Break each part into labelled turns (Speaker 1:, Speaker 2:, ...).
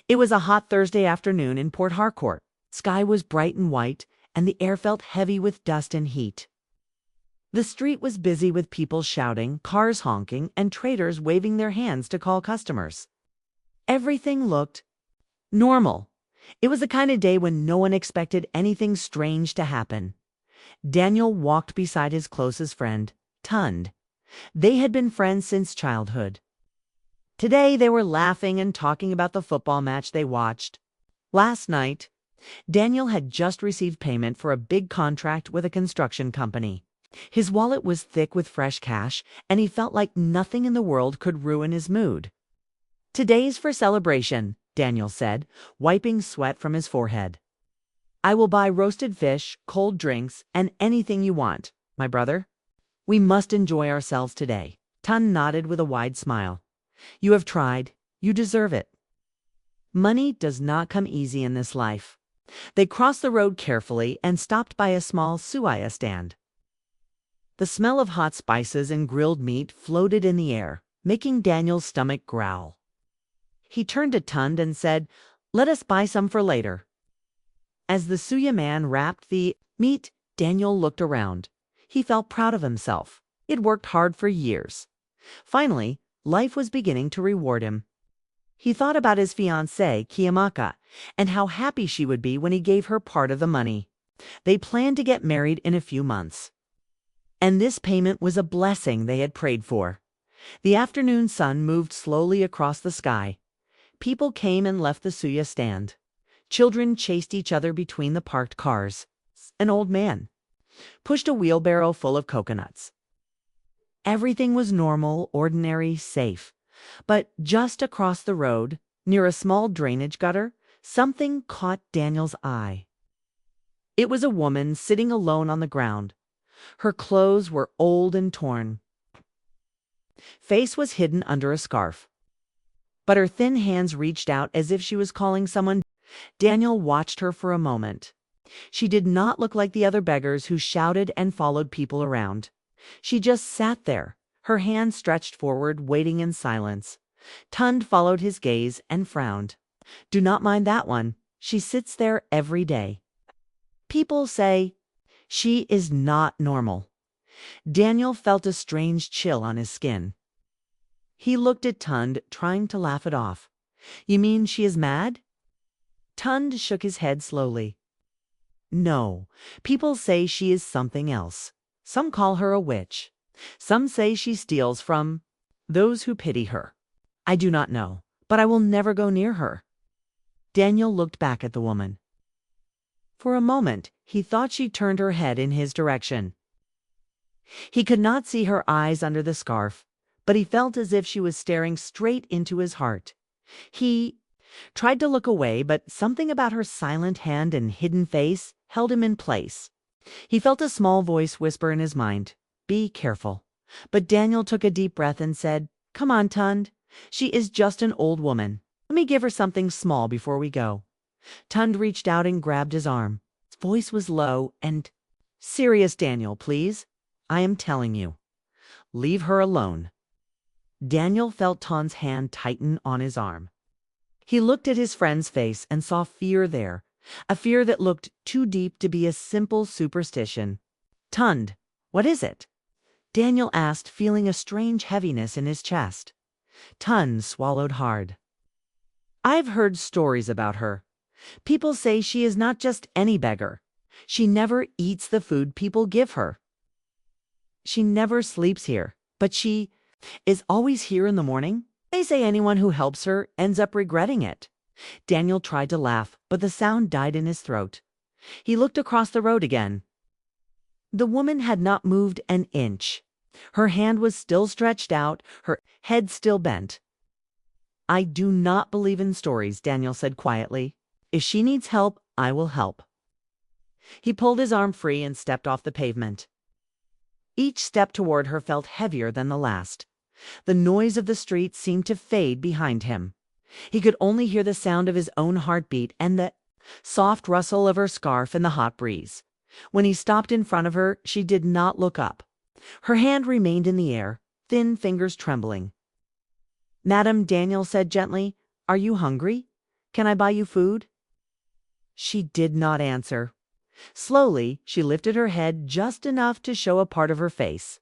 Speaker 1: It was a hot Thursday afternoon in Port Harcourt. Sky was bright and white, and the air felt heavy with dust and heat. The street was busy with people shouting, cars honking, and traders waving their hands to call customers. Everything looked normal. It was the kind of day when no one expected anything strange to happen. Daniel walked beside his closest friend, Tund. They had been friends since childhood. Today they were laughing and talking about the football match they watched. Last night, Daniel had just received payment for a big contract with a construction company. His wallet was thick with fresh cash, and he felt like nothing in the world could ruin his mood. "Today's for celebration," Daniel said, wiping sweat from his forehead. "I will buy roasted fish, cold drinks, and anything you want, my brother. We must enjoy ourselves today." Tun nodded with a wide smile. "You have tried. You deserve it." Money does not come easy in this life. They crossed the road carefully and stopped by a small suya stand. The smell of hot spices and grilled meat floated in the air, making Daniel's stomach growl. He turned to Tund and said, "Let us buy some for later." As the suya man wrapped the meat, Daniel looked around. He felt proud of himself. He had worked hard for years. Finally, life was beginning to reward him. He thought about his fiancée, Kiyamaka, and how happy she would be when he gave her part of the money. They planned to get married in a few months. And this payment was a blessing they had prayed for. The afternoon sun moved slowly across the sky. People came and left the suya stand. Children chased each other between the parked cars. An old man pushed a wheelbarrow full of coconuts. Everything was normal, ordinary, safe. But just across the road, near a small drainage gutter, something caught Daniel's eye. It was a woman sitting alone on the ground. Her clothes were old and torn. Face was hidden under a scarf. But her thin hands reached out as if she was calling someone. Daniel watched her for a moment. She did not look like the other beggars who shouted and followed people around. She just sat there, her hands stretched forward, waiting in silence. Tund followed his gaze and frowned. "Do not mind that one. She sits there every day. People say she is not normal." Daniel felt a strange chill on his skin. He looked at Tund, trying to laugh it off. "You mean she is mad?" Tund shook his head slowly. "No, people say she is something else. Some call her a witch. Some say she steals from those who pity her. I do not know, but I will never go near her." Daniel looked back at the woman. For a moment, he thought she turned her head in his direction. He could not see her eyes under the scarf, but he felt as if she was staring straight into his heart. He tried to look away, but something about her silent hand and hidden face held him in place. He felt a small voice whisper in his mind, "Be careful." But Daniel took a deep breath and said, "Come on, Tund. She is just an old woman. Let me give her something small before we go." Tund reached out and grabbed his arm. His voice was low and serious. "Daniel, please. I am telling you. Leave her alone." Daniel felt Tund's hand tighten on his arm. He looked at his friend's face and saw fear there, a fear that looked too deep to be a simple superstition. "Tund, what is it?" Daniel asked, feeling a strange heaviness in his chest. Tund swallowed hard. "I've heard stories about her. People say she is not just any beggar. She never eats the food people give her. She never sleeps here, but she is always here in the morning. They say anyone who helps her ends up regretting it." Daniel tried to laugh, but the sound died in his throat. He looked across the road again. The woman had not moved an inch. Her hand was still stretched out, her head still bent. "I do not believe in stories," Daniel said quietly. "If she needs help, I will help." He pulled his arm free and stepped off the pavement. Each step toward her felt heavier than the last. The noise of the street seemed to fade behind him. He could only hear the sound of his own heartbeat and the soft rustle of her scarf in the hot breeze. When he stopped in front of her, she did not look up. Her hand remained in the air, thin fingers trembling. "Madam," Daniel said gently, "are you hungry?" Can I buy you food?" She did not answer. Slowly, she lifted her head just enough to show a part of her face.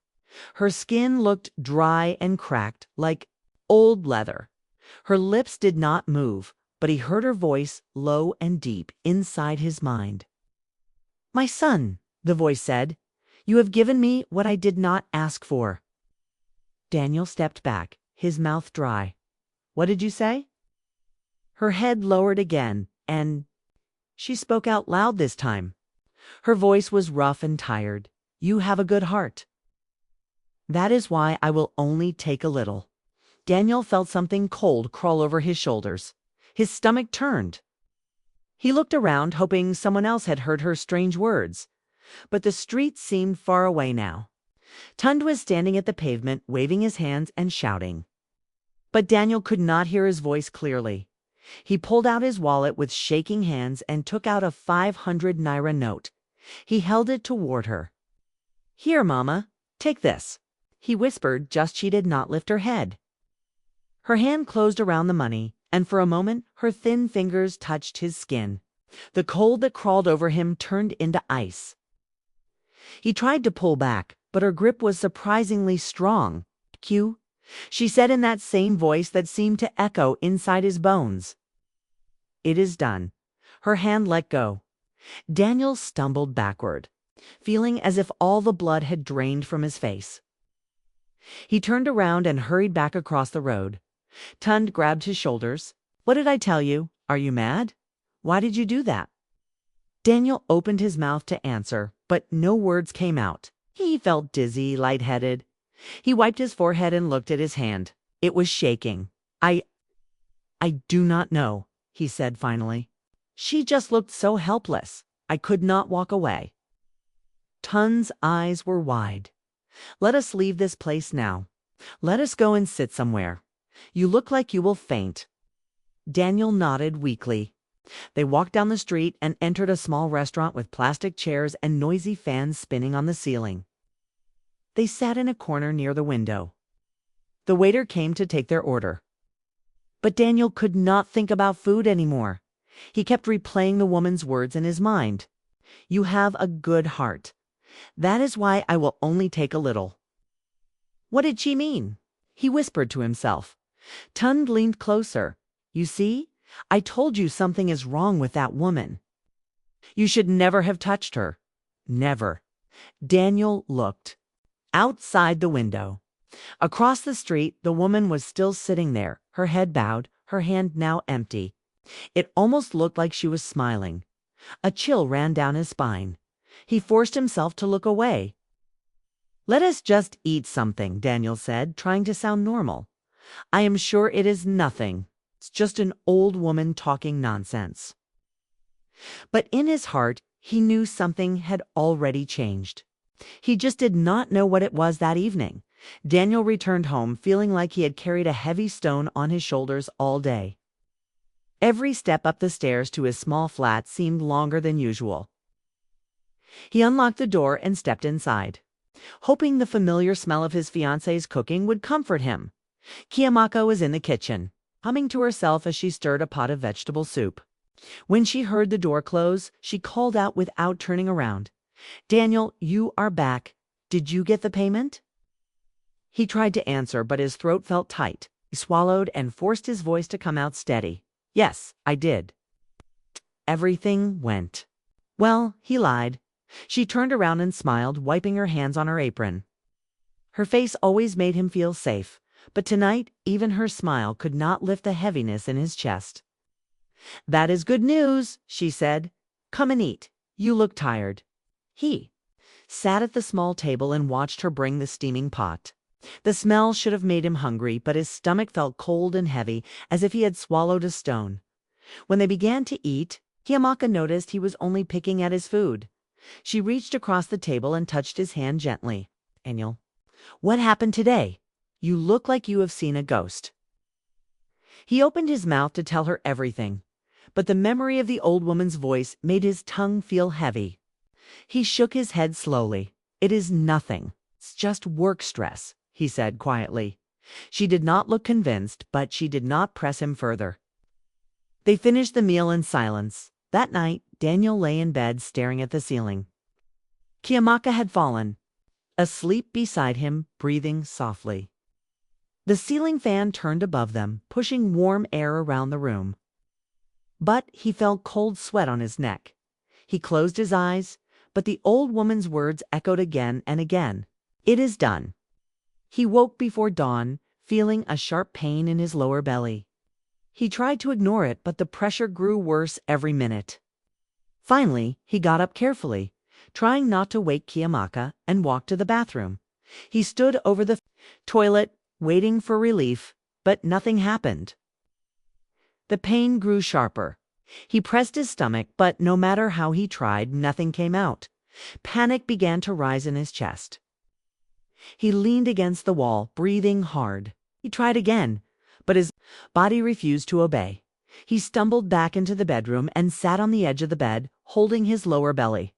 Speaker 1: Her skin looked dry and cracked, like old leather. Her lips did not move, but he heard her voice, low and deep, inside his mind. "My son," the voice said, "you have given me what I did not ask for." Daniel stepped back, his mouth dry. "What did you say?" Her head lowered again, and she spoke out loud this time. Her voice was rough and tired. "You have a good heart. That is why I will only take a little." Daniel felt something cold crawl over his shoulders. His stomach turned. He looked around, hoping someone else had heard her strange words. But the street seemed far away now. Tund was standing at the pavement, waving his hands and shouting. But Daniel could not hear his voice clearly. He pulled out his wallet with shaking hands and took out a 500 naira note. He held it toward her. "Here, Mama, take this," he whispered, just she did not lift her head. Her hand closed around the money, and for a moment her thin fingers touched his skin. The cold that crawled over him turned into ice. He tried to pull back, but her grip was surprisingly strong. "Q," she said in that same voice that seemed to echo inside his bones. "It is done." Her hand let go. Daniel stumbled backward, feeling as if all the blood had drained from his face. He turned around and hurried back across the road. Tund grabbed his shoulders. "What did I tell you? Are you mad? Why did you do that?" Daniel opened his mouth to answer, but no words came out. He felt dizzy, lightheaded. He wiped his forehead and looked at his hand. It was shaking. I do not know," he said finally. "She just looked so helpless. I could not walk away." Tund's eyes were wide. "Let us leave this place now. Let us go and sit somewhere. You look like you will faint." Daniel nodded weakly. They walked down the street and entered a small restaurant with plastic chairs and noisy fans spinning on the ceiling. They sat in a corner near the window. The waiter came to take their order. But Daniel could not think about food anymore. He kept replaying the woman's words in his mind. "You have a good heart. That is why I will only take a little." What did she mean? He whispered to himself. Tund leaned closer. "You see, I told you something is wrong with that woman. You should never have touched her. Never." Daniel looked. Outside the window. Across the street, the woman was still sitting there, her head bowed, her hand now empty. It almost looked like she was smiling. A chill ran down his spine. He forced himself to look away. "Let us just eat something," Daniel said, trying to sound normal. "I am sure it is nothing. It's just an old woman talking nonsense." But in his heart, he knew something had already changed. He just did not know what it was that evening. Daniel returned home feeling like he had carried a heavy stone on his shoulders all day. Every step up the stairs to his small flat seemed longer than usual. He unlocked the door and stepped inside, hoping the familiar smell of his fiancée's cooking would comfort him. Chiamaka was in the kitchen, humming to herself as she stirred a pot of vegetable soup. When she heard the door close, she called out without turning around, "Daniel, you are back. Did you get the payment?" He tried to answer, but his throat felt tight. He swallowed and forced his voice to come out steady. "Yes, I did." Everything went. Well, he lied. She turned around and smiled, wiping her hands on her apron. Her face always made him feel safe, but tonight even her smile could not lift the heaviness in his chest. "That is good news," she said. "Come and eat. You look tired." He sat at the small table and watched her bring the steaming pot. The smell should have made him hungry, but his stomach felt cold and heavy, as if he had swallowed a stone. When they began to eat, Chiamaka noticed he was only picking at his food. She reached across the table and touched his hand gently. "Daniel, what happened today? You look like you have seen a ghost." He opened his mouth to tell her everything, but the memory of the old woman's voice made his tongue feel heavy. He shook his head slowly. "It is nothing. It's just work stress," he said quietly. She did not look convinced, but she did not press him further. They finished the meal in silence. That night, Daniel lay in bed staring at the ceiling. Kiamaka had fallen, asleep beside him, breathing softly. The ceiling fan turned above them, pushing warm air around the room. But he felt cold sweat on his neck. He closed his eyes, but the old woman's words echoed again and again. "It is done." He woke before dawn, feeling a sharp pain in his lower belly. He tried to ignore it, but the pressure grew worse every minute. Finally, he got up carefully, trying not to wake Kiamaka, and walked to the bathroom. He stood over the toilet, waiting for relief, but nothing happened. The pain grew sharper. He pressed his stomach, but no matter how he tried, nothing came out. Panic began to rise in his chest. He leaned against the wall, breathing hard. He tried again, but his body refused to obey. He stumbled back into the bedroom and sat on the edge of the bed, holding his lower belly.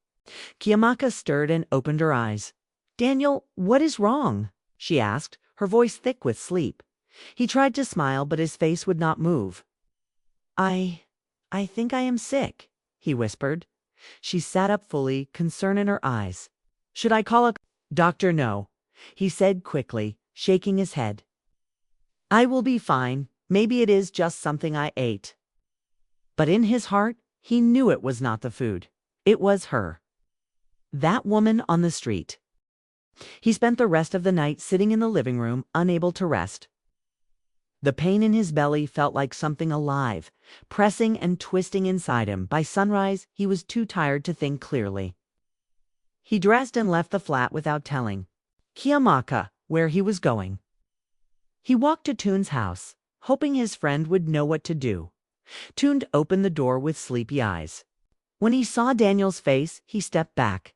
Speaker 1: Kiamaka stirred and opened her eyes. "Daniel, what is wrong?" she asked, her voice thick with sleep. He tried to smile, but his face would not move. I think I am sick," he whispered. She sat up fully, concern in her eyes. "Should I call a doctor?" "No," he said quickly, shaking his head. "I will be fine. Maybe it is just something I ate." But in his heart, he knew it was not the food. It was her. That woman on the street. He spent the rest of the night sitting in the living room, unable to rest. The pain in his belly felt like something alive, pressing and twisting inside him. By sunrise, he was too tired to think clearly. He dressed and left the flat without telling Kiamaka where he was going. He walked to Toon's house, hoping his friend would know what to do. Toon opened the door with sleepy eyes. When he saw Daniel's face, he stepped back.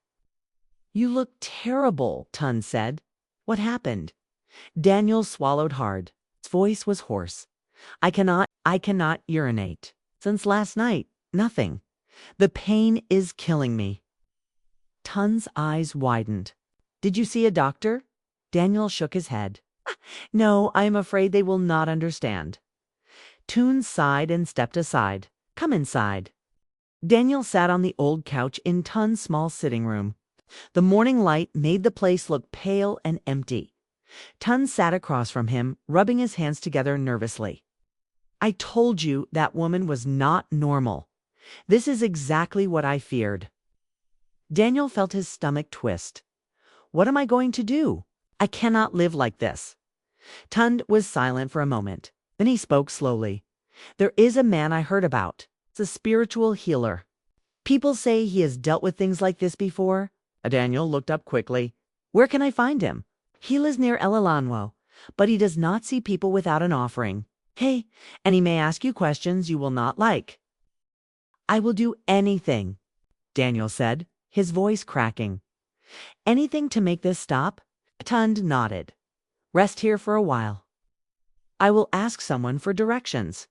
Speaker 1: "You look terrible," Toon said. "What happened?" Daniel swallowed hard. His voice was hoarse. I cannot urinate. Since last night, nothing. The pain is killing me." Toon's eyes widened. "Did you see a doctor?" Daniel shook his head. "No, I am afraid they will not understand." Toon sighed and stepped aside. "Come inside." Daniel sat on the old couch in Toon's small sitting room. The morning light made the place look pale and empty. Toon sat across from him, rubbing his hands together nervously. "I told you that woman was not normal. This is exactly what I feared." Daniel felt his stomach twist. "What am I going to do? I cannot live like this." Toon was silent for a moment. Then he spoke slowly. "There is a man I heard about. It's a spiritual healer. People say he has dealt with things like this before." Daniel looked up quickly. "Where can I find him?" "He lives near Elalanwo, but he does not see people without an offering. Hey, and he may ask you questions you will not like." "I will do anything," Daniel said, his voice cracking. "Anything to make this stop?" Toon nodded. "Rest here for a while. I will ask someone for directions."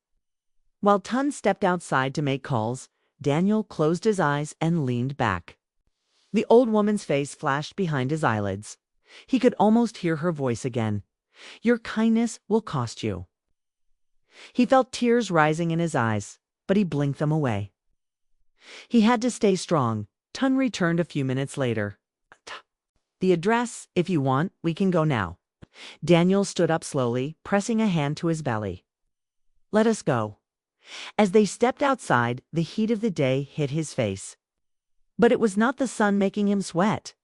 Speaker 1: While Toon stepped outside to make calls, Daniel closed his eyes and leaned back. The old woman's face flashed behind his eyelids. He could almost hear her voice again. "Your kindness will cost you." He felt tears rising in his eyes, but he blinked them away. He had to stay strong. Toon returned a few minutes later. "The address, if you want, we can go now." Daniel stood up slowly, pressing a hand to his belly. "Let us go." As they stepped outside, the heat of the day hit his face. But it was not the sun making him sweat.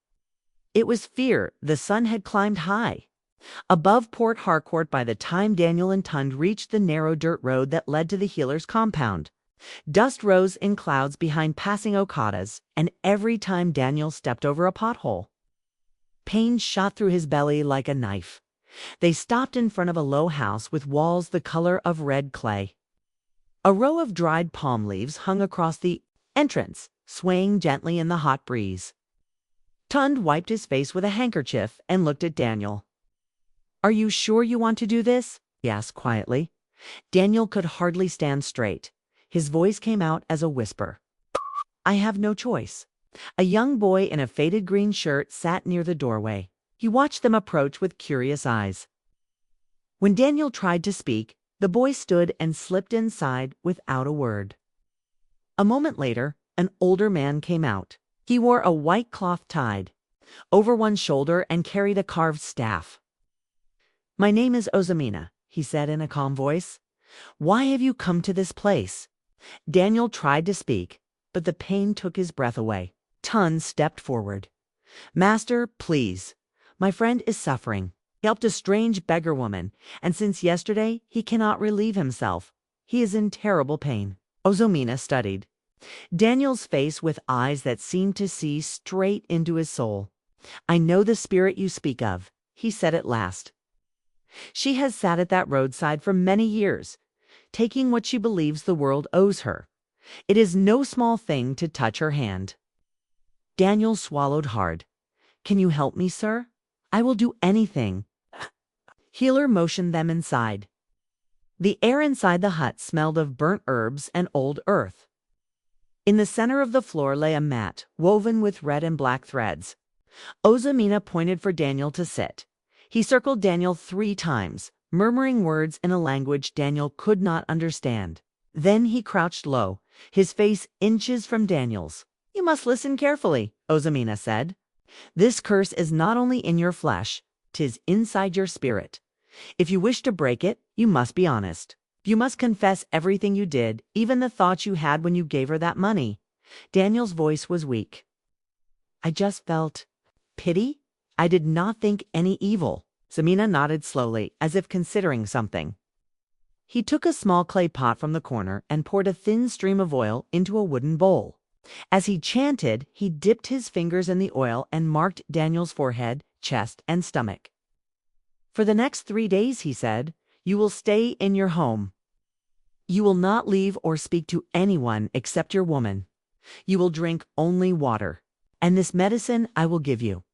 Speaker 1: It was fear. The sun had climbed high above Port Harcourt by the time Daniel and Toon reached the narrow dirt road that led to the healer's compound. Dust rose in clouds behind passing Okadas, and every time Daniel stepped over a pothole, pain shot through his belly like a knife. They stopped in front of a low house with walls the color of red clay. A row of dried palm leaves hung across the entrance, swaying gently in the hot breeze. Toon wiped his face with a handkerchief and looked at Daniel. "Are you sure you want to do this?" he asked quietly. Daniel could hardly stand straight. His voice came out as a whisper. "I have no choice." A young boy in a faded green shirt sat near the doorway. He watched them approach with curious eyes. When Daniel tried to speak, The boy stood and slipped inside without a word. A moment later, an older man came out. He wore a white cloth tied over one shoulder and carried a carved staff. "My name is Ozamina," he said in a calm voice. "Why have you come to this place?" Daniel tried to speak, but the pain took his breath away. Tun stepped forward. "Master, please. My friend is suffering. He helped a strange beggar woman, and since yesterday he cannot relieve himself. He is in terrible pain." Ozamina studied Daniel's face with eyes that seemed to see straight into his soul. "I know the spirit you speak of," he said at last. "She has sat at that roadside for many years, taking what she believes the world owes her. It is no small thing to touch her hand." Daniel swallowed hard. "Can you help me, sir? I will do anything." Healer motioned them inside. The air inside the hut smelled of burnt herbs and old earth. In the center of the floor lay a mat woven with red and black threads. Ozamina pointed for Daniel to sit. He circled Daniel 3 times, murmuring words in a language Daniel could not understand. Then he crouched low, his face inches from Daniel's. "You must listen carefully," Ozamina said. "This curse is not only in your flesh, 'tis inside your spirit. If you wish to break it, you must be honest. You must confess everything you did, even the thoughts you had when you gave her that money." Daniel's voice was weak. "I just felt pity. I did not think any evil." Ozamina nodded slowly, as if considering something. He took a small clay pot from the corner and poured a thin stream of oil into a wooden bowl. As he chanted, he dipped his fingers in the oil and marked Daniel's forehead, chest, and stomach. "For the next 3 days," he said, "you will stay in your home. You will not leave or speak to anyone except your woman. You will drink only water, and this medicine I will give you.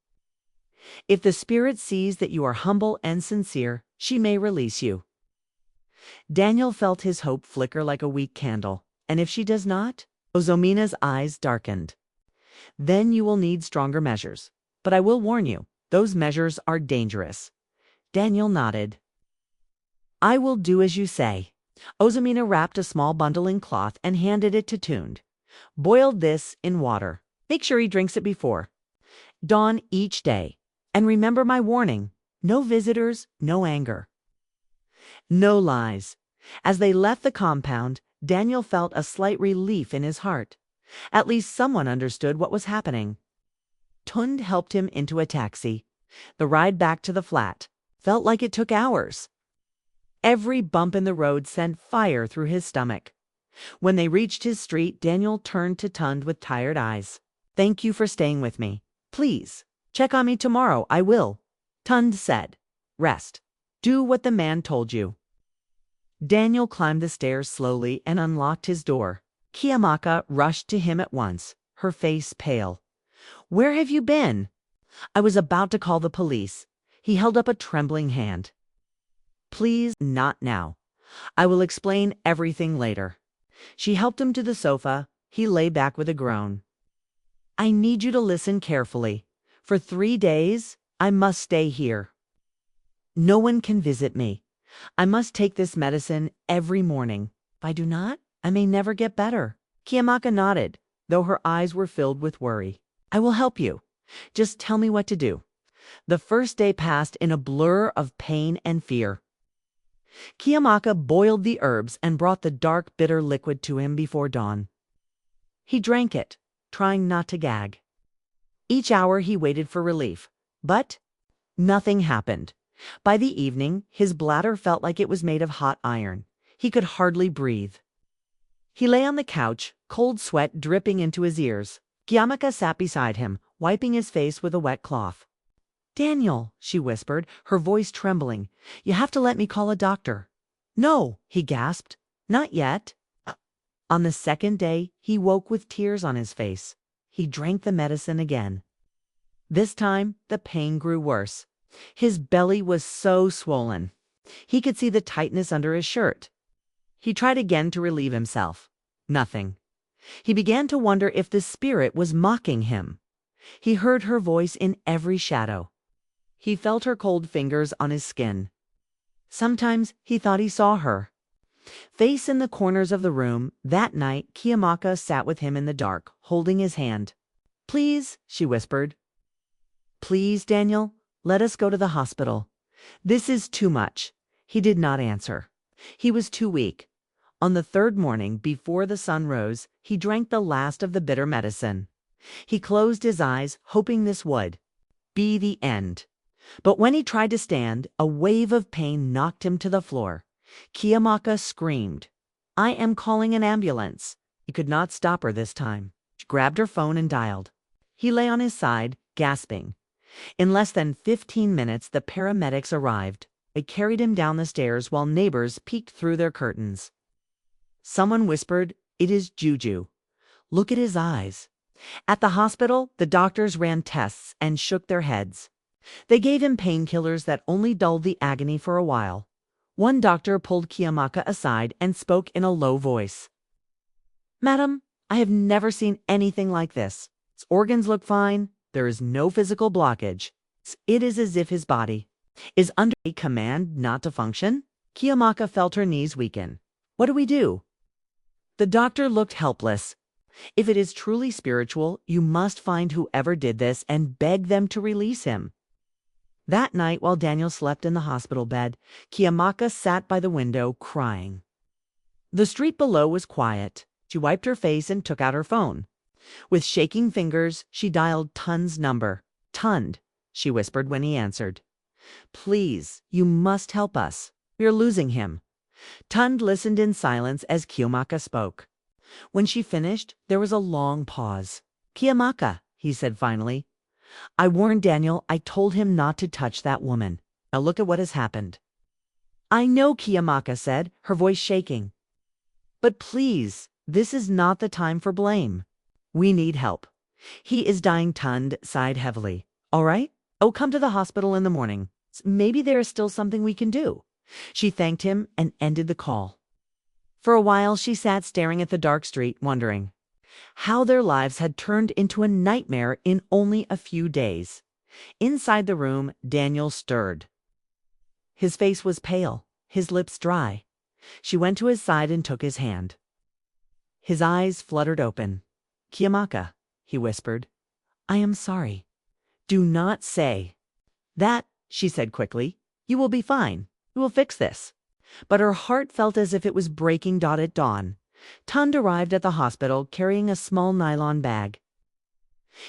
Speaker 1: If the spirit sees that you are humble and sincere, she may release you." Daniel felt his hope flicker like a weak candle. "And if she does not?" Ozamina's eyes darkened. "Then you will need stronger measures. But I will warn you, those measures are dangerous." Daniel nodded. "I will do as you say." Ozamina wrapped a small bundle in cloth and handed it to Tund. "Boil this in water. Make sure he drinks it before dawn each day. And remember my warning, no visitors, no anger, no lies." As they left the compound, Daniel felt a slight relief in his heart. At least someone understood what was happening. Tund helped him into a taxi. The ride back to the flat felt like it took hours. Every bump in the road sent fire through his stomach. When they reached his street, Daniel turned to Tund with tired eyes. "Thank you for staying with me. Please, check on me tomorrow. I will." Tund said, "Rest. Do what the man told you." Daniel climbed the stairs slowly and unlocked his door. Kiamaka rushed to him at once, her face pale. "Where have you been?" "I was about to call the police." He held up a trembling hand. "Please, not now. I will explain everything later." She helped him to the sofa. He lay back with a groan. "I need you to listen carefully. For 3 days, I must stay here. No one can visit me. I must take this medicine every morning. If I do not, I may never get better." Kiamaka nodded, though her eyes were filled with worry. "I will help you. Just tell me what to do." The first day passed in a blur of pain and fear. Kiamaka boiled the herbs and brought the dark, bitter liquid to him before dawn. He drank it, trying not to gag. Each hour he waited for relief, but nothing happened. By the evening, his bladder felt like it was made of hot iron. He could hardly breathe. He lay on the couch, cold sweat dripping into his ears. Kiamaka sat beside him, wiping his face with a wet cloth. "Daniel," she whispered, her voice trembling, "you have to let me call a doctor." "No," he gasped, "not yet." On the second day, he woke with tears on his face. He drank the medicine again. This time, the pain grew worse. His belly was so swollen. He could see the tightness under his shirt. He tried again to relieve himself. Nothing. He began to wonder if the spirit was mocking him. He heard her voice in every shadow. He felt her cold fingers on his skin. Sometimes he thought he saw her, Face in the corners of the room, that night Kiyomaka sat with him in the dark, holding his hand. "Please," she whispered. "Please, Daniel, let us go to the hospital. This is too much." He did not answer. He was too weak. On the third morning, before the sun rose, he drank the last of the bitter medicine. He closed his eyes, hoping this would be the end. But when he tried to stand, a wave of pain knocked him to the floor. Kiyomaka screamed, "I am calling an ambulance." He could not stop her this time. She grabbed her phone and dialed. He lay on his side, gasping. In less than 15 minutes, the paramedics arrived. They carried him down the stairs while neighbors peeked through their curtains. Someone whispered, "It is Juju. Look at his eyes." At the hospital, the doctors ran tests and shook their heads. They gave him painkillers that only dulled the agony for a while. One doctor pulled Kiyomaka aside and spoke in a low voice. "Madam, I have never seen anything like this. His organs look fine. There is no physical blockage. It is as if his body is under a command not to function." Kiyomaka felt her knees weaken. "What do we do?" The doctor looked helpless. "If it is truly spiritual, you must find whoever did this and beg them to release him." That night, while Daniel slept in the hospital bed, Kiyomaka sat by the window, crying. The street below was quiet. She wiped her face and took out her phone. With shaking fingers, she dialed Tun's number. "Tund," she whispered when he answered. "Please, you must help us. We are losing him." Tund listened in silence as Kiyomaka spoke. When she finished, there was a long pause. "Kiyomaka," he said finally, "I warned Daniel. I told him not to touch that woman. Now look at what has happened." "I know," Kiyomaka said, her voice shaking. "But please, this is not the time for blame. We need help. He is dying." Tund sighed heavily. "All right. Oh, come to the hospital in the morning. Maybe there is still something we can do." She thanked him and ended the call. For a while she sat staring at the dark street, wondering how their lives had turned into a nightmare in only a few days. Inside the room, Daniel stirred. His face was pale, his lips dry. She went to his side and took his hand. His eyes fluttered open. "Kiyomaka," he whispered, "I am sorry." "Do not say that," she said quickly. "You will be fine. We will fix this." But her heart felt as if it was breaking. At dawn, Tund arrived at the hospital carrying a small nylon bag.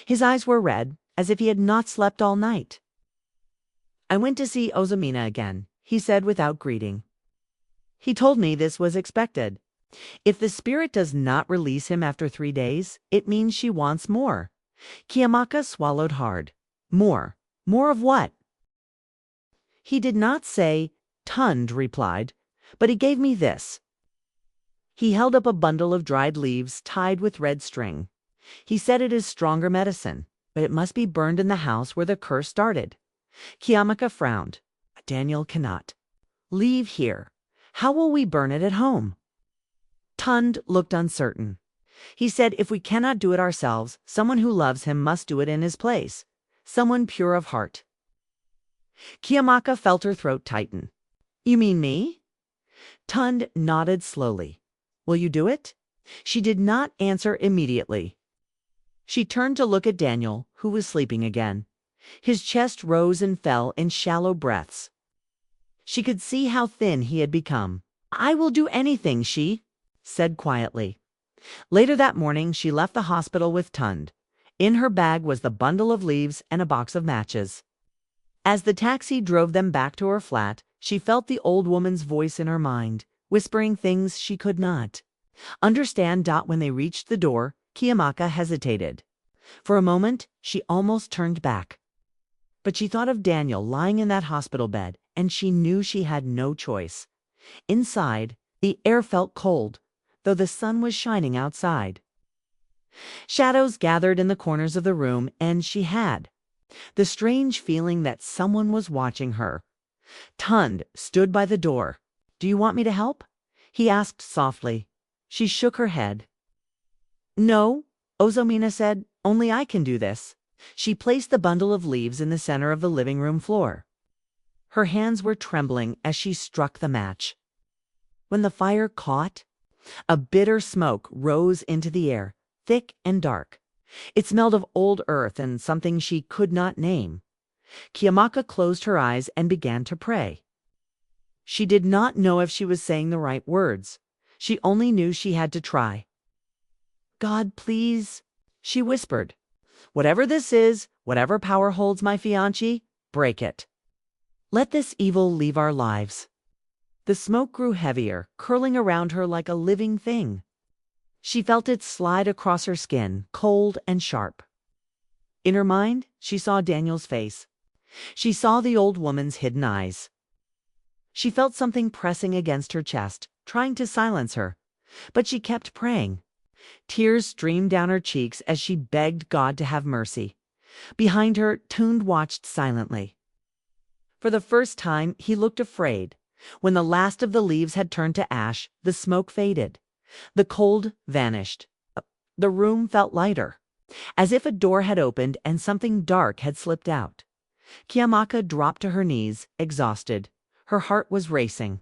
Speaker 1: His eyes were red, as if he had not slept all night. "I went to see Ozomina again," he said without greeting. "He told me this was expected. If the spirit does not release him after 3 days, it means she wants more." Kiyomaka swallowed hard. "More? More of what?" "He did not say," Tund replied, "but he gave me this." He held up a bundle of dried leaves tied with red string. He said, "It is stronger medicine, but it must be burned in the house where the curse started." Kiyomaka frowned. "Daniel cannot leave here. How will we burn it at home?" Tund looked uncertain. He said, "If we cannot do it ourselves, someone who loves him must do it in his place. Someone pure of heart." Kiyomaka felt her throat tighten. "You mean me?" Tund nodded slowly. "Will you do it?" She did not answer immediately. She turned to look at Daniel, who was sleeping again. His chest rose and fell in shallow breaths. She could see how thin he had become. "I will do anything," she said quietly. Later that morning, she left the hospital with Tund. In her bag was the bundle of leaves and a box of matches. As the taxi drove them back to her flat, she felt the old woman's voice in her mind, whispering things she could not understand. When they reached the door, Kiyomaka hesitated. For a moment, she almost turned back. But she thought of Daniel lying in that hospital bed, and she knew she had no choice. Inside, the air felt cold, though the sun was shining outside. Shadows gathered in the corners of the room, and she had the strange feeling that someone was watching her. Tund stood by the door. "Do you want me to help?" he asked softly. She shook her head. "No," Ozomina said, "only I can do this." She placed the bundle of leaves in the center of the living room floor. Her hands were trembling as she struck the match. When the fire caught, a bitter smoke rose into the air, thick and dark. It smelled of old earth and something she could not name. Kiamaka closed her eyes and began to pray. She did not know if she was saying the right words. She only knew she had to try. "God, please," she whispered. "Whatever this is, whatever power holds my fiancé, break it. Let this evil leave our lives." The smoke grew heavier, curling around her like a living thing. She felt it slide across her skin, cold and sharp. In her mind, she saw Daniel's face. She saw the old woman's hidden eyes. She felt something pressing against her chest, trying to silence her, but she kept praying. Tears streamed down her cheeks as she begged God to have mercy. Behind her, Tund watched silently. For the first time, he looked afraid. When the last of the leaves had turned to ash, the smoke faded. The cold vanished. The room felt lighter, as if a door had opened and something dark had slipped out. Kiamaka dropped to her knees, exhausted. Her heart was racing.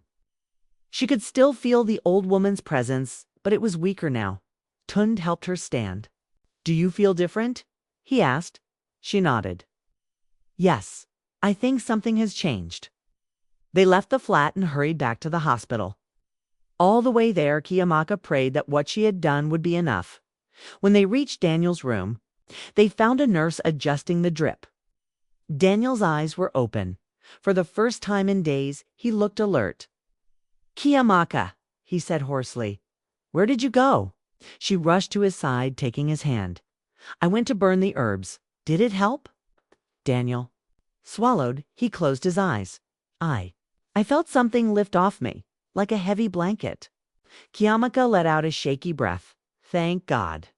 Speaker 1: She could still feel the old woman's presence, but it was weaker now. Tund helped her stand. "Do you feel different?" he asked. She nodded. "Yes, I think something has changed." They left the flat and hurried back to the hospital. All the way there, Kiamaka prayed that what she had done would be enough. When they reached Daniel's room, they found a nurse adjusting the drip. Daniel's eyes were open. For the first time in days, he looked alert. "Kiamaka," he said hoarsely. "Where did you go?" She rushed to his side, taking his hand. "I went to burn the herbs. Did it help?" Daniel swallowed. He closed his eyes. I felt something lift off me, like a heavy blanket." Kiamaka let out a shaky breath. Thank God.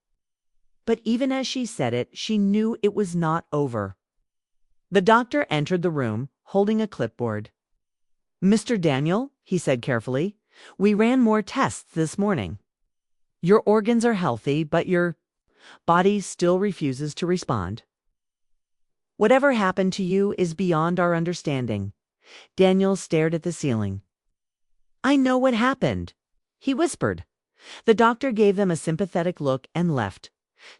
Speaker 1: But even as she said it, she knew it was not over. The doctor entered the room, holding a clipboard. "Mr. Daniel," he said carefully, "we ran more tests this morning. Your organs are healthy, but your body still refuses to respond. Whatever happened to you is beyond our understanding." Daniel stared at the ceiling. "I know what happened," he whispered. The doctor gave them a sympathetic look and left.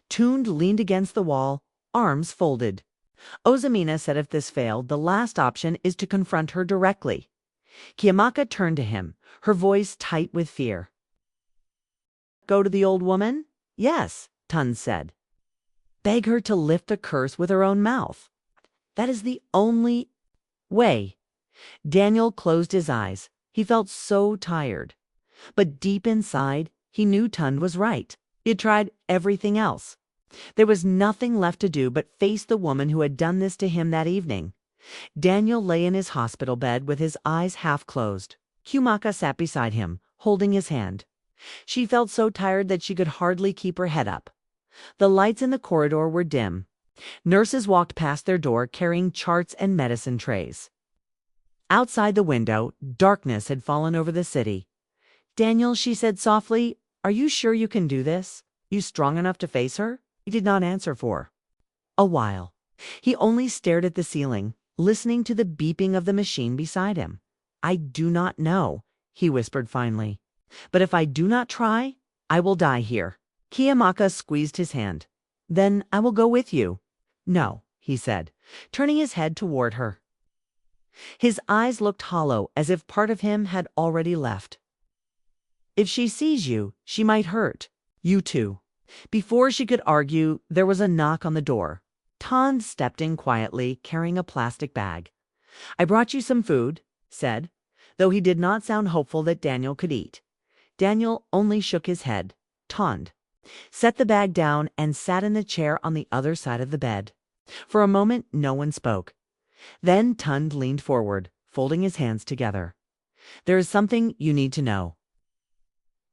Speaker 1: Tund leaned against the wall, arms folded. Ozamina said if this failed, the last option is to confront her directly. Kiamaka turned to him, her voice tight with fear. "Go to the old woman?" "Yes," Tund said. "Beg her to lift the curse with her own mouth. That is the only way." Daniel closed his eyes. He felt so tired. But deep inside, he knew Tund was right. He had tried everything else. There was nothing left to do but face the woman who had done this to him that evening. Daniel lay in his hospital bed with his eyes half closed. Kiamaka sat beside him, holding his hand. She felt so tired that she could hardly keep her head up. The lights in the corridor were dim. Nurses walked past their door carrying charts and medicine trays. Outside the window, darkness had fallen over the city. "Daniel," she said softly, "are you sure you can do this? You strong enough to face her?" He did not answer for a while. He only stared at the ceiling, listening to the beeping of the machine beside him. "I do not know," he whispered finally. "But if I do not try, I will die here." Kiamaka squeezed his hand. "Then I will go with you." "No," he said, turning his head toward her. His eyes looked hollow, as if part of him had already left. "If she sees you, she might hurt you too." Before she could argue, there was a knock on the door. Tund stepped in quietly, carrying a plastic bag. "I brought you some food," said, though he did not sound hopeful that Daniel could eat. Daniel only shook his head. Tund set the bag down and sat in the chair on the other side of the bed. For a moment, no one spoke. Then Tund leaned forward, folding his hands together. "There is something you need to know."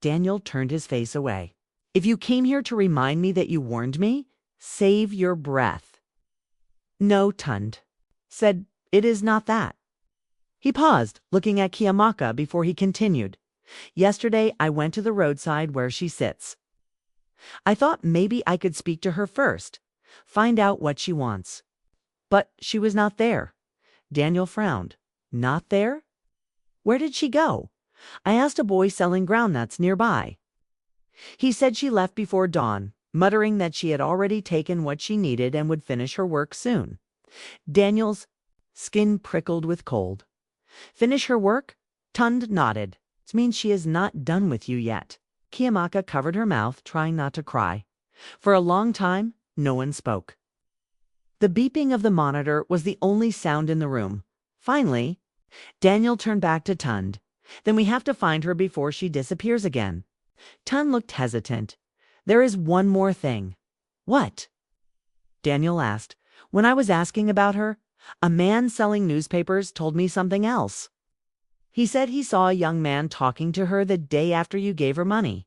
Speaker 1: Daniel turned his face away. "If you came here to remind me that you warned me, save your breath." "No," Tund said, "it is not that." He paused, looking at Kiamaka before he continued. "Yesterday I went to the roadside where she sits. I thought maybe I could speak to her first, find out what she wants. But she was not there." Daniel frowned. "Not there? Where did she go?" I asked a boy selling groundnuts nearby. He said she left before dawn, muttering that she had already taken what she needed and would finish her work soon. Daniel's skin prickled with cold. Finish her work? Tund nodded. It means she is not done with you yet. Kiamaka covered her mouth, trying not to cry. For a long time, no one spoke. The beeping of the monitor was the only sound in the room. Finally, Daniel turned back to Tund. Then we have to find her before she disappears again. Tund looked hesitant. There is one more thing. What? Daniel asked. When I was asking about her, a man selling newspapers told me something else. He said he saw a young man talking to her the day after you gave her money.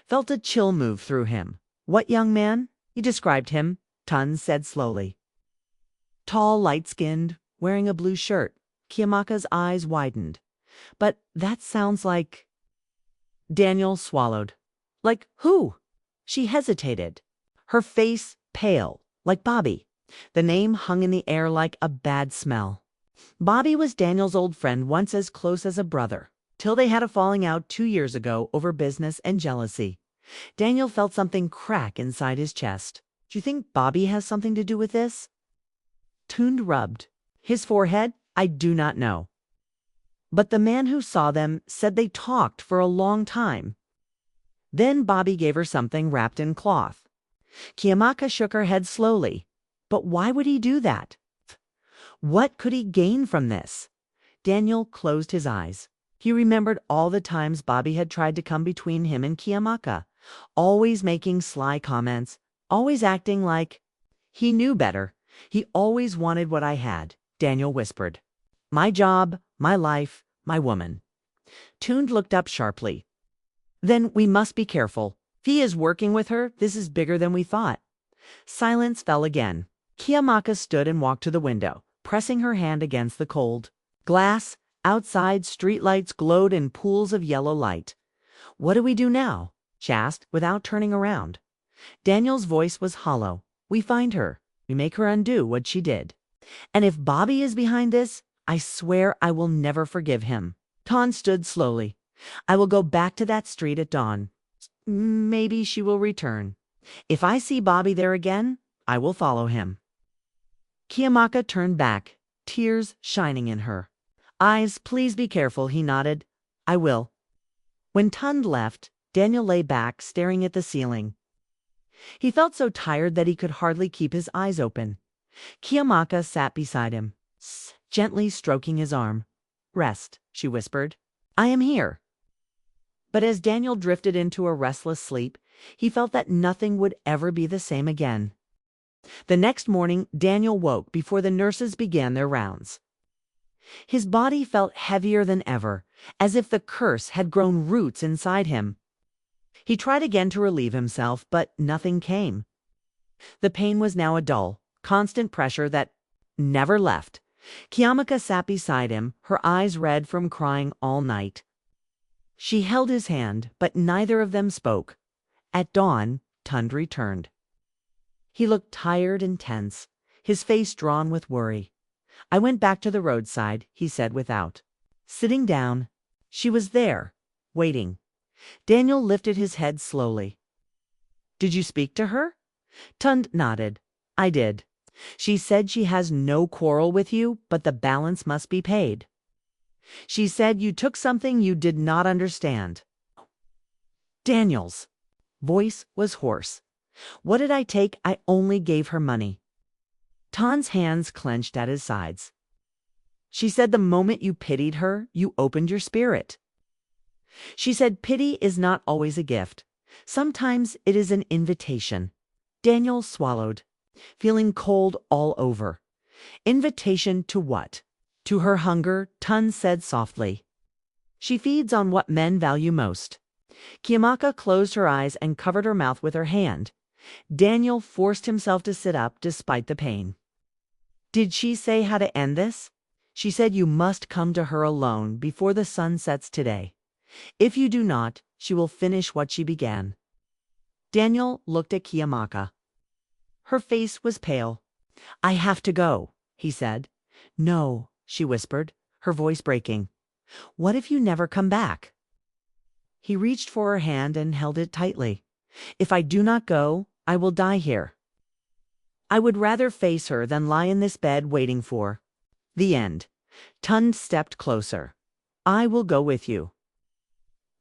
Speaker 1: Felt a chill move through him. What young man? He described him, Tund said slowly. Tall, light-skinned, wearing a blue shirt. Kiamaka's eyes widened. But that sounds like... Daniel swallowed. Like who? She hesitated. Her face pale, like Bobby. The name hung in the air like a bad smell. Bobby was Daniel's old friend, once as close as a brother, till they had a falling out 2 years ago over business and jealousy. Daniel felt something crack inside his chest. Do you think Bobby has something to do with this? Tund rubbed his forehead. I do not know. But the man who saw them said they talked for a long time. Then Bobby gave her something wrapped in cloth. Kiamaka shook her head slowly. But why would he do that? What could he gain from this? Daniel closed his eyes. He remembered all the times Bobby had tried to come between him and Kiamaka, always making sly comments, always acting like he knew better. He always wanted what I had, Daniel whispered. My job, my life, my woman. Tund looked up sharply. Then we must be careful. If he is working with her, this is bigger than we thought. Silence fell again. Kiamaka stood and walked to the window, pressing her hand against the cold glass. Outside, streetlights glowed in pools of yellow light. What do we do now? She asked, without turning around. Daniel's voice was hollow. We find her. We make her undo what she did. And if Bobby is behind this, I swear I will never forgive him. Tund stood slowly. I will go back to that street at dawn. Maybe she will return. If I see Bobby there again, I will follow him. Kiamaka turned back, tears shining in her eyes. Please be careful, he nodded. I will. When Tund left, Daniel lay back, staring at the ceiling. He felt so tired that he could hardly keep his eyes open. Kiamaka sat beside him, gently stroking his arm. Rest, she whispered. I am here. But as Daniel drifted into a restless sleep, he felt that nothing would ever be the same again. The next morning, Daniel woke before the nurses began their rounds. His body felt heavier than ever, as if the curse had grown roots inside him. He tried again to relieve himself, but nothing came. The pain was now a dull, constant pressure that never left. Kiamaka sat beside him, her eyes red from crying all night. She held his hand, but neither of them spoke. At dawn, Tund returned. He looked tired and tense, his face drawn with worry. I went back to the roadside, he said without sitting down. She was there, waiting. Daniel lifted his head slowly. Did you speak to her? Tund nodded. I did. She said she has no quarrel with you, but the balance must be paid. She said you took something you did not understand. Daniel's voice was hoarse. What did I take? I only gave her money. Tund's hands clenched at his sides. She said the moment you pitied her, you opened your spirit. She said pity is not always a gift. Sometimes it is an invitation. Daniel swallowed, feeling cold all over. Invitation to what? To her hunger, Tund said softly. She feeds on what men value most. Kiamaka closed her eyes and covered her mouth with her hand. Daniel forced himself to sit up despite the pain. Did she say how to end this? She said you must come to her alone before the sun sets today. If you do not, she will finish what she began. Daniel looked at Kiamaka. Her face was pale. I have to go, he said. No, she whispered, her voice breaking. What if you never come back? He reached for her hand and held it tightly. If I do not go, I will die here. I would rather face her than lie in this bed waiting for the end. Tund stepped closer. I will go with you.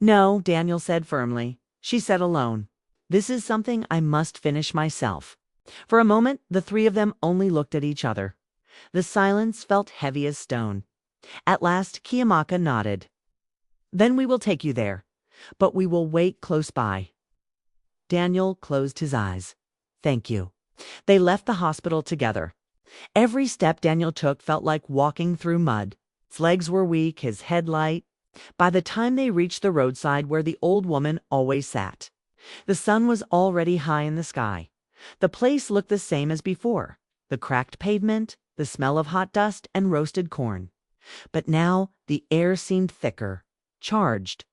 Speaker 1: No, Daniel said firmly. She said alone. This is something I must finish myself. For a moment, the three of them only looked at each other. The silence felt heavy as stone. At last, Kiyamaka nodded. Then we will take you there, but we will wait close by. Daniel closed his eyes. Thank you. They left the hospital together. Every step Daniel took felt like walking through mud. His legs were weak, his head light. By the time they reached the roadside where the old woman always sat, the sun was already high in the sky. The place looked the same as before, the cracked pavement, the smell of hot dust and roasted corn. But now the air seemed thicker, charged,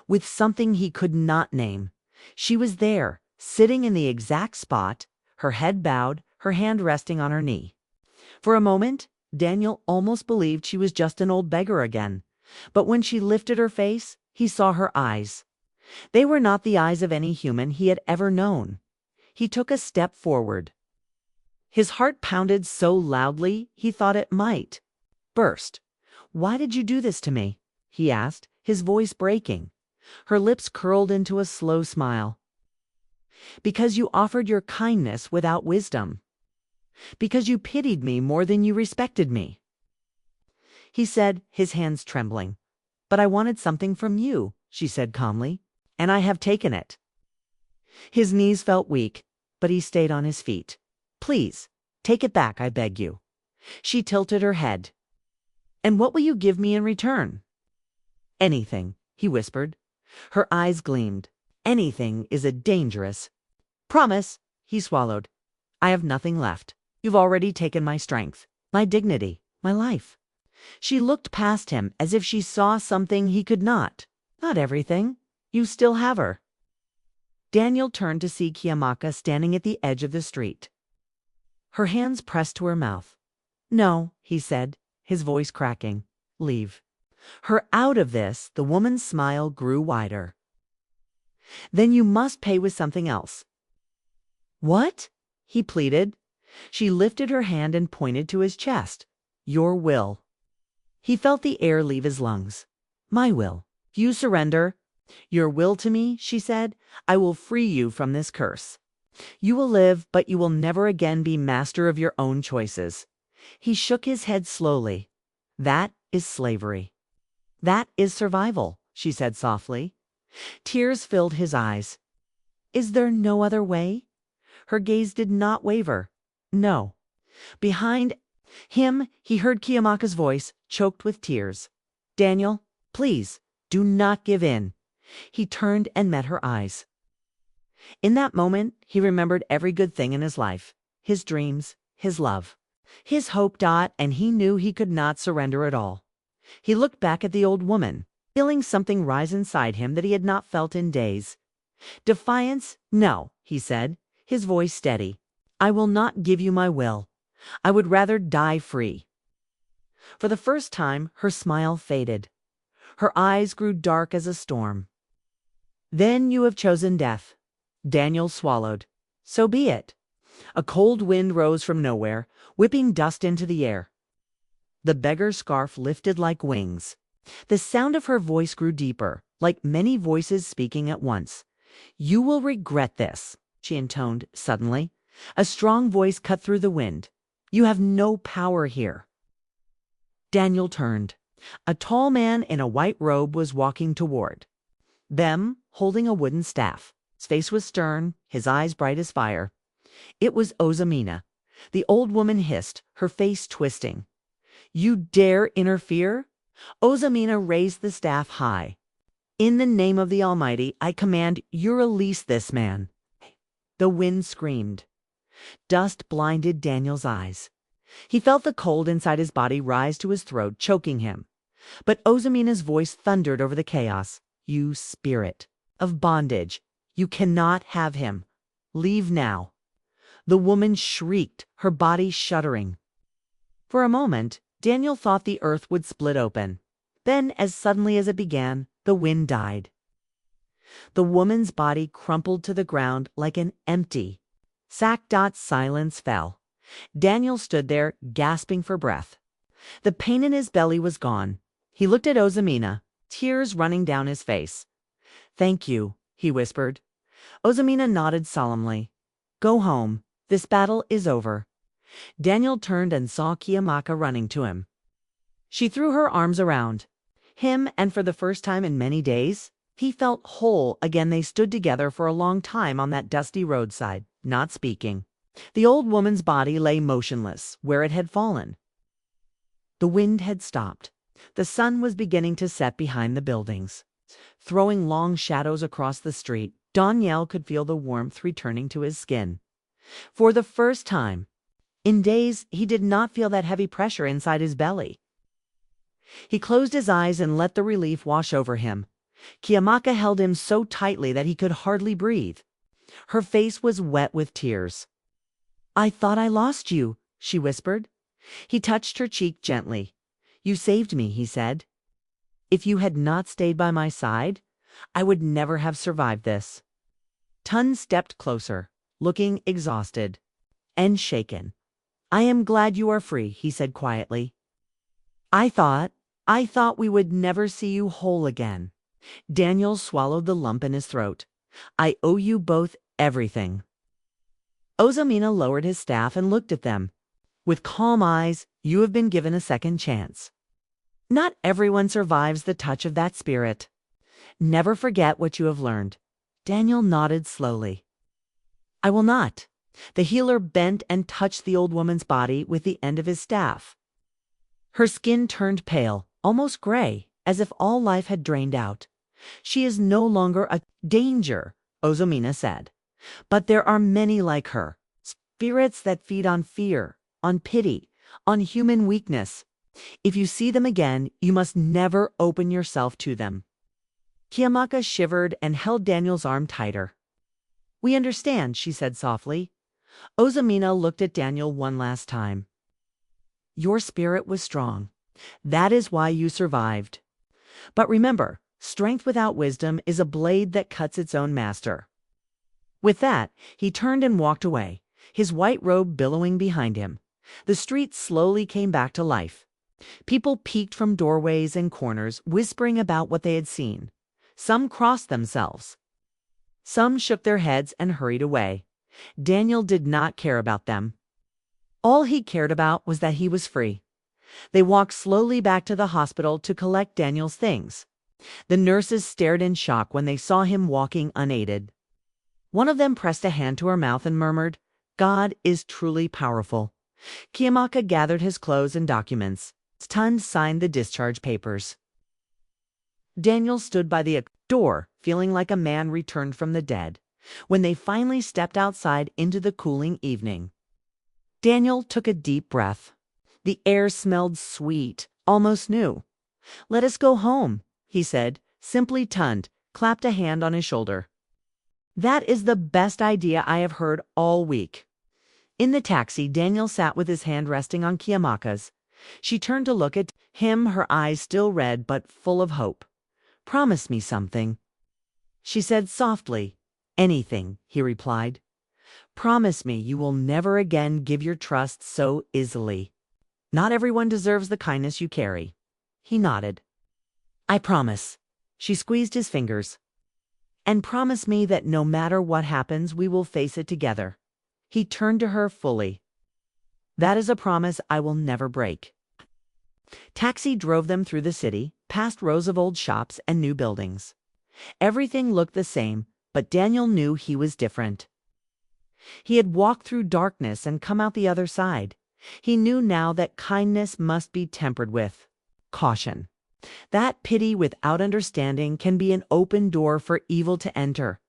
Speaker 1: with something he could not name. She was there, sitting in the exact spot, her head bowed, her hand resting on her knee. For a moment, Daniel almost believed she was just an old beggar again. But when she lifted her face, he saw her eyes. They were not the eyes of any human he had ever known. He took a step forward. His heart pounded so loudly he thought it might burst. Why did you do this to me? He asked, his voice breaking. Her lips curled into a slow smile. Because you offered your kindness without wisdom. Because you pitied me more than you respected me. He said, his hands trembling. But I wanted something from you, she said calmly, and I have taken it. His knees felt weak, but he stayed on his feet. Please, take it back, I beg you. She tilted her head. And what will you give me in return? Anything, he whispered. Her eyes gleamed. Anything is a dangerous. Promise, he swallowed. I have nothing left. You've already taken my strength, my dignity, my life. She looked past him as if she saw something he could not. Not everything. You still have her. Daniel turned to see Kiyamaka standing at the edge of the street. Her hands pressed to her mouth. No, he said, his voice cracking. Leave her out of this. The woman's smile grew wider. Then you must pay with something else. What? He pleaded. She lifted her hand and pointed to his chest. Your will. He felt the air leave his lungs. My will. If you surrender your will to me, she said, I will free you from this curse. You will live, but you will never again be master of your own choices. He shook his head slowly. That is slavery. That is survival, she said softly. Tears filled his eyes. Is there no other way? Her gaze did not waver. No. Behind him, he heard Kiyamaka's voice, choked with tears. Daniel, please, do not give in. He turned and met her eyes. In that moment, he remembered every good thing in his life, his dreams, his love, his hope. And he knew he could not surrender it all. He looked back at the old woman, feeling something rise inside him that he had not felt in days. Defiance? No, he said, his voice steady. I will not give you my will. I would rather die free. For the first time, her smile faded. Her eyes grew dark as a storm. Then you have chosen death. Daniel swallowed. So be it. A cold wind rose from nowhere, whipping dust into the air. The beggar's scarf lifted like wings. The sound of her voice grew deeper, like many voices speaking at once. You will regret this, she intoned suddenly. A strong voice cut through the wind. You have no power here. Daniel turned. A tall man in a white robe was walking toward them, holding a wooden staff. His face was stern, his eyes bright as fire. It was Ozamina. The old woman hissed, her face twisting. You dare interfere? Ozamina raised the staff high. In the name of the Almighty, I command you release this man. The wind screamed. Dust blinded Daniel's eyes. He felt the cold inside his body rise to his throat, choking him. But Ozamina's voice thundered over the chaos. You spirit of bondage, you cannot have him. Leave now. The woman shrieked, her body shuddering. For a moment, Daniel thought the earth would split open. Then, as suddenly as it began, the wind died. The woman's body crumpled to the ground like an empty sack. Silence fell. Daniel stood there, gasping for breath. The pain in his belly was gone. He looked at Ozamina, tears running down his face. "Thank you," he whispered. Ozamina nodded solemnly. "Go home. This battle is over." Daniel turned and saw Kiamaka running to him. She threw her arms around him, and for the first time in many days, he felt whole again. They stood together for a long time on that dusty roadside, not speaking. The old woman's body lay motionless where it had fallen. The wind had stopped. The sun was beginning to set behind the buildings, throwing long shadows across the street. Daniel could feel the warmth returning to his skin. For the first time in days, he did not feel that heavy pressure inside his belly. He closed his eyes and let the relief wash over him. Kiamaka held him so tightly that he could hardly breathe. Her face was wet with tears. "I thought I lost you," she whispered. He touched her cheek gently. "You saved me," he said. "If you had not stayed by my side, I would never have survived this." Tun stepped closer, looking exhausted and shaken. "I am glad you are free," he said quietly. I thought we would never see you whole again." Daniel swallowed the lump in his throat. "I owe you both everything." Ozamina lowered his staff and looked at them. With calm eyes, "You have been given a second chance. Not everyone survives the touch of that spirit. Never forget what you have learned." Daniel nodded slowly. "I will not." The healer bent and touched the old woman's body with the end of his staff. Her skin turned pale, almost gray, as if all life had drained out. "She is no longer a danger," Ozamina said. "But there are many like her, spirits that feed on fear, on pity, on human weakness. If you see them again, you must never open yourself to them." Kiamaka shivered and held Daniel's arm tighter. "We understand," she said softly. Ozamina looked at Daniel one last time. "Your spirit was strong. That is why you survived. But remember, strength without wisdom is a blade that cuts its own master." With that, he turned and walked away, his white robe billowing behind him. The street slowly came back to life. People peeked from doorways and corners, whispering about what they had seen. Some crossed themselves. Some shook their heads and hurried away. Daniel did not care about them. All he cared about was that he was free. They walked slowly back to the hospital to collect Daniel's things. The nurses stared in shock when they saw him walking unaided. One of them pressed a hand to her mouth and murmured, "God is truly powerful." Kiamaka gathered his clothes and documents. Tun signed the discharge papers. Daniel stood by the door, feeling like a man returned from the dead. When they finally stepped outside into the cooling evening, Daniel took a deep breath. The air smelled sweet, almost new. "Let us go home," he said. Simply. Tun clapped a hand on his shoulder. "That is the best idea I have heard all week." In the taxi, Daniel sat with his hand resting on Kiamaka's. She turned to look at him, her eyes still red but full of hope. "Promise me something," she said softly. "Anything," he replied. "Promise me you will never again give your trust so easily. Not everyone deserves the kindness you carry." He nodded. "I promise." She squeezed his fingers. "And promise me that no matter what happens, we will face it together." He turned to her fully. "That is a promise I will never break." Taxi drove them through the city, past rows of old shops and new buildings. Everything looked the same, but Daniel knew he was different. He had walked through darkness and come out the other side. He knew now that kindness must be tempered with caution. That pity without understanding can be an open door for evil to enter.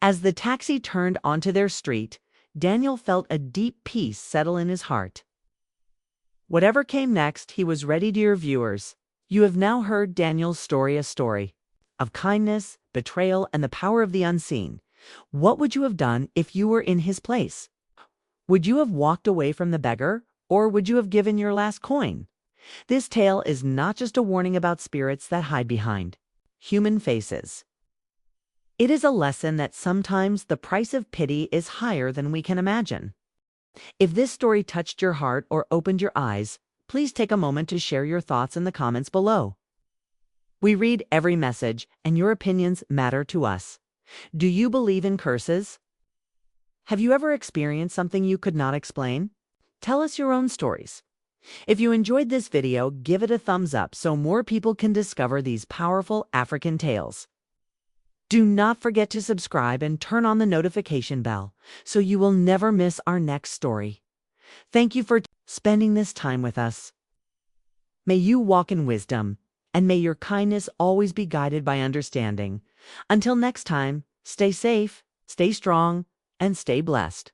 Speaker 1: As the taxi turned onto their street, Daniel felt a deep peace settle in his heart. Whatever came next, he was ready. Dear viewers, you have now heard Daniel's story, a story of kindness, betrayal, and the power of the unseen. What would you have done if you were in his place? Would you have walked away from the beggar, or would you have given your last coin? This tale is not just a warning about spirits that hide behind human faces. It is a lesson that sometimes the price of pity is higher than we can imagine. If this story touched your heart or opened your eyes, please take a moment to share your thoughts in the comments below. We read every message, and your opinions matter to us. Do you believe in curses? Have you ever experienced something you could not explain? Tell us your own stories. If you enjoyed this video, give it a thumbs up so more people can discover these powerful African tales. Do not forget to subscribe and turn on the notification bell so you will never miss our next story. Thank you for spending this time with us. May you walk in wisdom, and may your kindness always be guided by understanding. Until next time, stay safe, stay strong, and stay blessed.